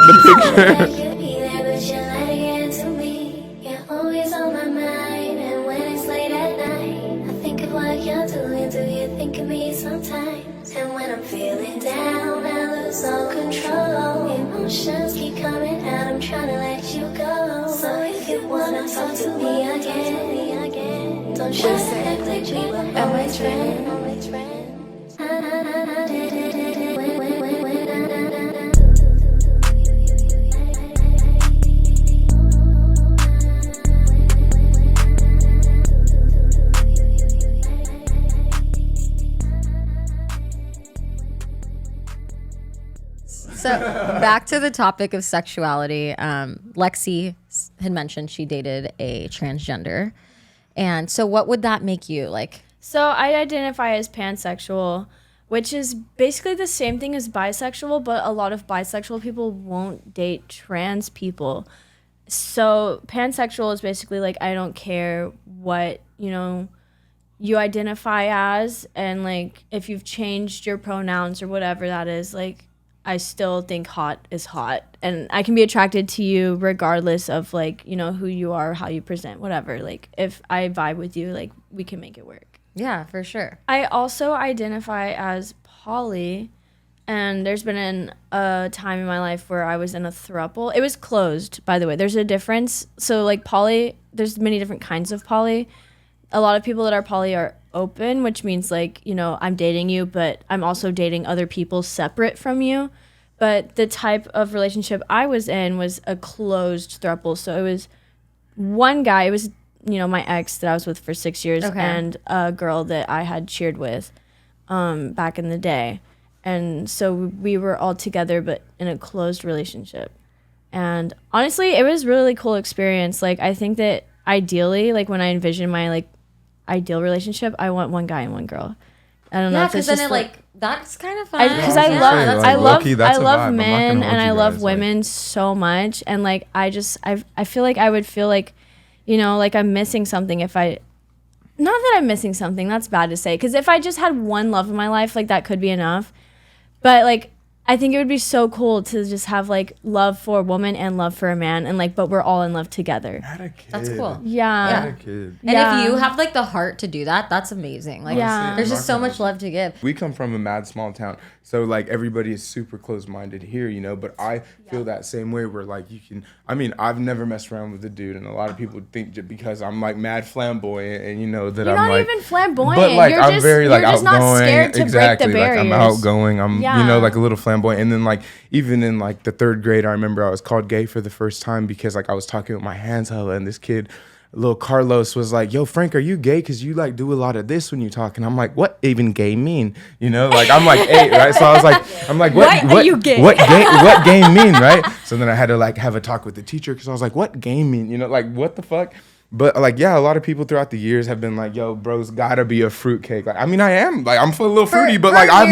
the picture. And when I'm feeling down, I lose all control. Emotions keep coming out, I'm trying to let you go. So if you wanna talk to me again, don't try to act like we were always friends. So back to the topic of sexuality. Lexi had mentioned she dated a transgender. And so what would that make you like? So I identify as pansexual, which is basically the same thing as bisexual, but a lot of bisexual people won't date trans people. So pansexual is basically like, I don't care what, you identify as, and like if you've changed your pronouns or whatever that is, like I still think hot is hot, and I can be attracted to you regardless of like, who you are, how you present, whatever. Like if I vibe with you, like we can make it work. Yeah, for sure. I also identify as poly, and there's been a time in my life where I was in a throuple. It was closed, by the way. There's a difference. So like poly, there's many different kinds of poly. A lot of people that are poly are open, which means like, I'm dating you, but I'm also dating other people separate from you. But the type of relationship I was in was a closed throuple. So it was one guy, it was, my ex that I was with for 6 years, and a girl that I had cheered with back in the day. And so we were all together, but in a closed relationship. And honestly, it was a really cool experience. Like, I think that ideally, like when I envision my like ideal relationship, I want one guy and one girl. I don't know. Yeah, because then it like that's kind of fun. Because I love men and I love women so much, and like I feel like I would feel like, like I'm missing something if I. Not that I'm missing something. That's bad to say. Because if I just had one love in my life, like that could be enough. But like, I think it would be so cool to just have like love for a woman and love for a man, and like, but we're all in love together. Had a kid. That's cool. Yeah. Had a kid. And if you have like the heart to do that, that's amazing. Like, there's just so much love to give. We come from a mad small town, so like everybody is super close-minded here, But I feel that same way where like you can. I mean, I've never messed around with a dude, and a lot of people think just because I'm like mad flamboyant, and that you're I'm not like even flamboyant. But like I'm very like you're just outgoing. Not scared to Exactly. break the barriers. Like I'm outgoing. I'm like a little flamboyant, and then like even in like the third grade, I remember I was called gay for the first time because like I was talking with my hands hella, and this kid, little Carlos, was like, "Yo, Frank, are you gay? Because you like do a lot of this when you talk." And I'm like, "What even gay mean?" Like I'm like 8, right? So I was like, "What are you gay? What gay mean?" Right? So then I had to like have a talk with the teacher because I was like, "What gay mean?" Like what the fuck? But like, yeah, a lot of people throughout the years have been like, "Yo, bro's gotta be a fruitcake." Like, I mean, I am like, I'm a little fruity, but like, I've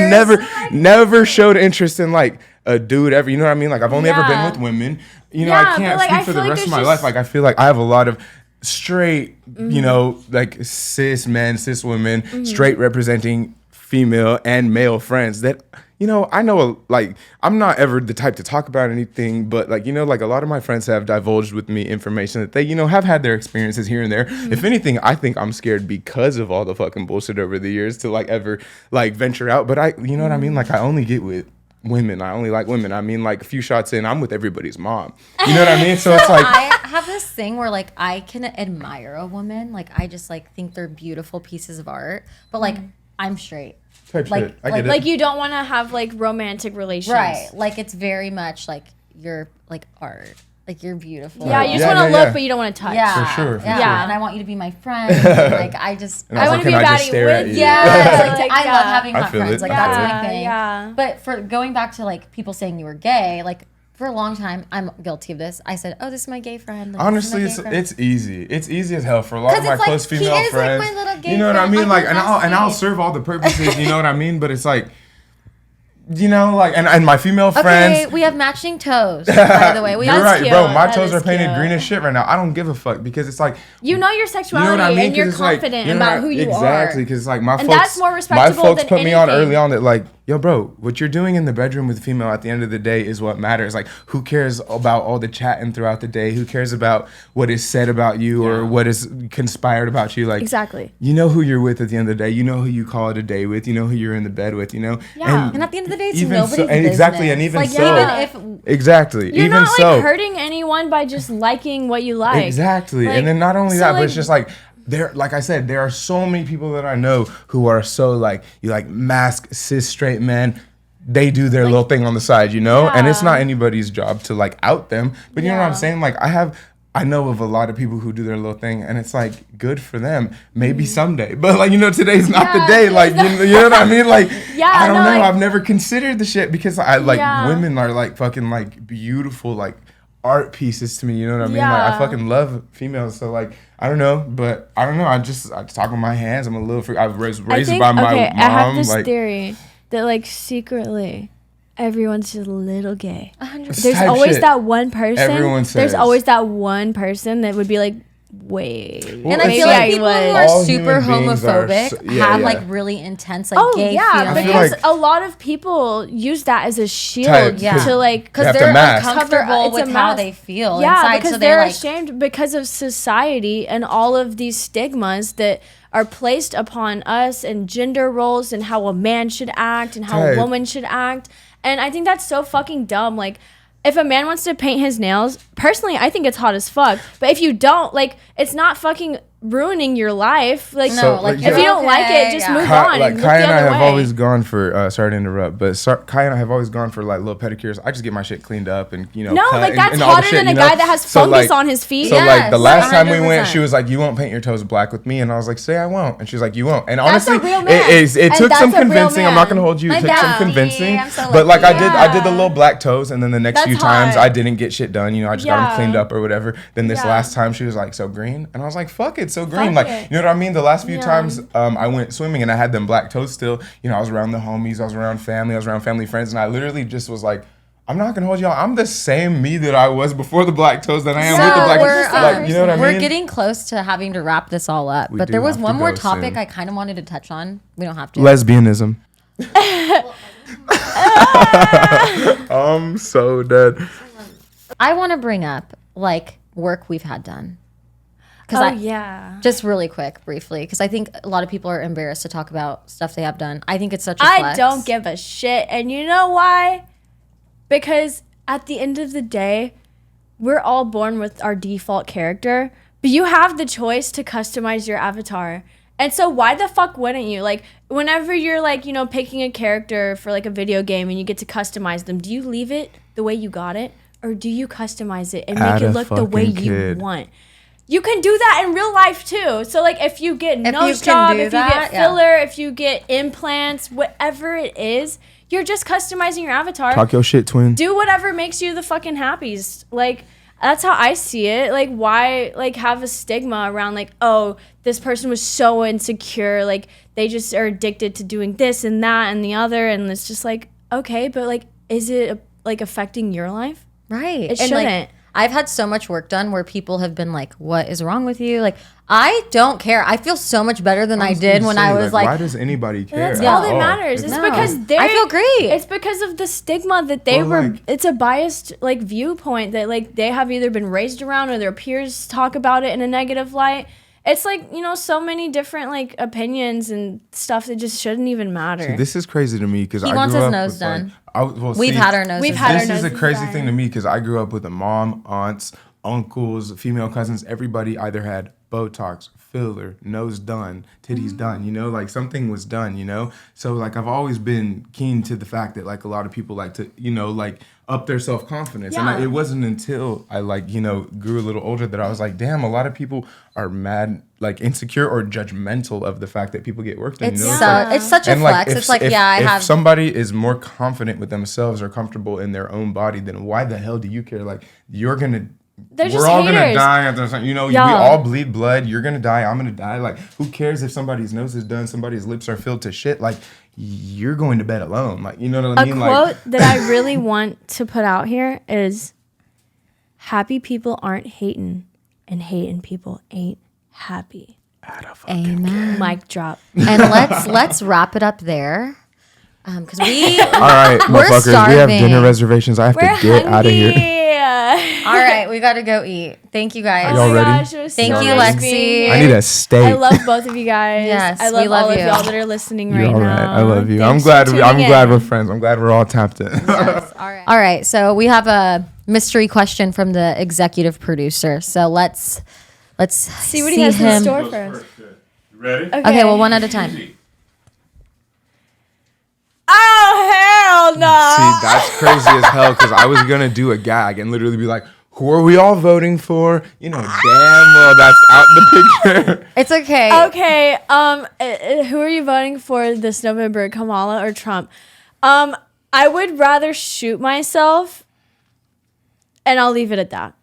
never showed interest in like a dude ever. You know what I mean? Like, I've only ever been with women. I can't speak for the rest of my life. Like, I feel like I have a lot of straight, like cis men, cis women, straight representing female and male friends that. I know, like, I'm not ever the type to talk about anything, but, like, like, a lot of my friends have divulged with me information that they, have had their experiences here and there. If anything, I think I'm scared because of all the fucking bullshit over the years to, like, ever, like, venture out. But you know what I mean? Like, I only get with women. I only like women. I mean, like, a few shots in, I'm with everybody's mom. You know what I mean? So it's like... I have this thing where, like, I can admire a woman. Like, I just, like, think they're beautiful pieces of art. But, like, I'm straight. Like you don't want to have like romantic relations, right? Like it's very much like you're like art, like you're beautiful. Yeah, you just want to look, but you don't want to touch. Yeah, for sure. And I want you to be my friend. Like I want to be baddie with you. Yeah, like, I love having hot friends. Like that's my thing. Yeah. But for going back to like people saying you were gay, like. For a long time, I'm guilty of this. I said, "Oh, this is my gay friend." Like, honestly, it's easy. It's easy as hell for a lot of my close female friends. Like my little gay you know what I mean? Like, and I'll bestie. serve all the purposes. You know what I mean? But it's like, like, and my female friends. Okay, we have matching toes. By the way, you're right, cute. Bro. My toes are painted green as shit right now. I don't give a fuck because it's like your sexuality, you know what I mean? And you're confident like, about who you are. Exactly, because like my and folks, that's more respectable my folks than put me anything. on early on that like. yo, bro, what you're doing in the bedroom with female at the end of the day is what matters. Like, who cares about all the chatting throughout the day? Who cares about what is said about you or what is conspired about you? Like, Exactly. you know who you're with at the end of the day. You know who you call it a day with. You know who you're in the bed with. You know. Yeah. And at the end of the day, it's even nobody's business. exactly, and even like, so, even if exactly, You're even not so, like hurting anyone by just liking what you like. exactly, Like, and then not only so, that, but like, it's just like. There, like I said, there are so many people that I know who are so like you like mask cis straight men. They do their little thing on the side, you know, and it's not anybody's job to like out them. But you know what I'm saying? Like I know of a lot of people who do their little thing, and it's like good for them. Maybe someday, but like today's not the day. Like you know what I mean? Like I don't know. like, I've never considered the shit because I like women are like fucking like beautiful like art pieces to me. You know what I mean? Like I fucking love females. So like I don't know, but I don't know. I talk with my hands. I'm a little freak. I was raised by my mom. I have this like, theory that like secretly everyone's just a little gay. 100%. There's type always shit. that one person. Everyone says. There's always that one person that would be like, wait. And I feel like people who are All super human beings are homophobic so- have like really intense like Oh gay yeah, feelings. because like- a lot of people use that as a shield Type, Yeah. to like because have to they're mask. uncomfortable It's a with how mask. they feel yeah, inside, because so they're like ashamed because of society and all of these stigmas that are placed upon us and gender roles and how a man should act and how Type. a woman should act. And I think that's so fucking dumb. Like, if a man wants to paint his nails, personally, I think it's hot as fuck. But if you don't, like, it's not fucking ruining your life. Like, no, like yeah. if you don't like it, just move on. Like and Kai look and the I other have way. always gone for sorry to interrupt, but Kai and I have always gone for like little pedicures. I just get my shit cleaned up and No, cut like and, that's and all the hotter shit, than a you know? guy that has So, fungus like- on his feet. So like the Yes, last time we went, 100%. she was like, "You won't paint your toes black with me," and I was like, "Say I won't," and she's like, "You won't." And That's a honestly, real man. it And took that's some a real convincing. I'm man. not gonna hold you. It My took some bad. convincing, I'm so but like lucky. I did the little black toes, and then the next That's few times hot. I didn't get shit done. I just got them Yeah. cleaned up or whatever. Then this Yeah. last time she was like, "So green," and I was like, "Fuck it, so green." Fuck Like it. you know what I mean? The last few Yeah. times I went swimming and I had them black toes still. I was around the homies, I was around family friends, and I literally just was like, I'm not gonna hold y'all. I'm the same me that I was before the black toes that I am with the black we're, toes. Like, you know what I mean? we're getting close to having to wrap this all up, but do there was have to one more go topic soon. I kind of wanted to touch on. We don't have to. Lesbianism. I'm so dead. I want to bring up like work we've had done. Because yeah. just really quick, briefly, because I think a lot of people are embarrassed to talk about stuff they have done. I think it's such a flex. I don't give a shit. And you know why? Because at the end of the day, we're all born with our default character, but you have the choice to customize your avatar. And so why the fuck wouldn't you? Like, whenever you're like, picking a character for like a video game and you get to customize them, do you leave it the way you got it? Or do you customize it and Add make it a look the way fucking you kid. want? You can do that in real life too. So like if you get nose can job, do if you that, get yeah. filler, if you get implants, whatever it is, you're just customizing your avatar. Talk your shit, twin. Do whatever makes you the fucking happiest. Like that's how I see it. Like why like have a stigma around like, oh, this person was so insecure, like they just are addicted to doing this and that and the other, and it's just like, okay, but like is it like affecting your life? Right. It And, like, shouldn't. I've had so much work done where people have been like, what is wrong with you? Like, I don't care. I feel so much better than I did when I was why like, does anybody care? That's at all that all? matters. It's No. because they I feel great. It's because of the stigma that they Well, were. like- It's a biased like viewpoint that like they have either been raised around or their peers talk about it in a negative light. It's like so many different like opinions and stuff that just shouldn't even matter. See, this is crazy to me because He I wants grew his up nose with, done. Like, well, we've see, had our noses We've had done. our This is a noses crazy done. thing to me because I grew up with a mom, aunts, uncles, female cousins. Everybody either had Botox, filler, nose done, titties done. Like something was done. So like I've always been keen to the fact that like a lot of people like to like up their self confidence. Yeah. And it wasn't until I like grew a little older that I was like, damn, a lot of people are mad, like insecure or judgmental of the fact that people get work done. It's, It's so, like- it's such a and flex. if, It's like, if, yeah, I if have. somebody is more confident with themselves or comfortable in their own body, then why the hell do you care? Like we're just all gonna haters. die after something. We Y'all. all bleed blood. You're gonna die. I'm gonna die. Like who cares if somebody's nose is done, somebody's lips are filled to shit? Like you're going to bed alone. Like you know what I A mean? quote Like that I really want to put out here is, "Happy people aren't hating, and hating people ain't happy." Amen. Mic drop. And let's wrap it up there. Because we All right, we're motherfuckers, we have starving. dinner reservations. I have to get out of here. All right, we got to go eat. Thank you guys. Y'all ready? Gosh, it was Thank so you, nice Lexi. being I here. need a steak. I love both of you guys. Yes, I we love love all you. of y'all that are listening You're right all now. right. I love you. Thanks I'm for glad tuning we're in. friends. I'm glad we're all tapped in. All right, so we have a mystery question from the executive producer. So let's See what he has in store for us. You ready? Okay, well, one at a time. Oh, hell no. See, that's crazy as hell because I was gonna do a gag and literally be like, "Who are we all voting for?" You know, damn well that's out the picture. It's okay. Okay. Who are you voting for this November, Kamala or Trump? I would rather shoot myself, and I'll leave it at that.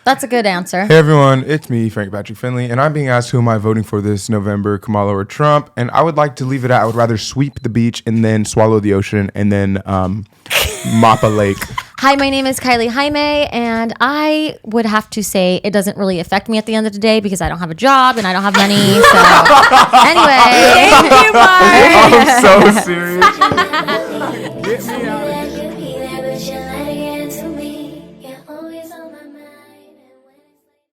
That's a good answer. Hey everyone, it's me, Frank Patrick Finley, and I'm being asked who am I voting for this November, Kamala or Trump? And I would like to leave it at I would rather sweep the beach and then swallow the ocean and then mop a lake. Hi, my name is Kylie Jaime, and I would have to say it doesn't really affect me at the end of the day because I don't have a job and I don't have money. So anyway, Thank you, Mark. I'm so serious. Get me out of here.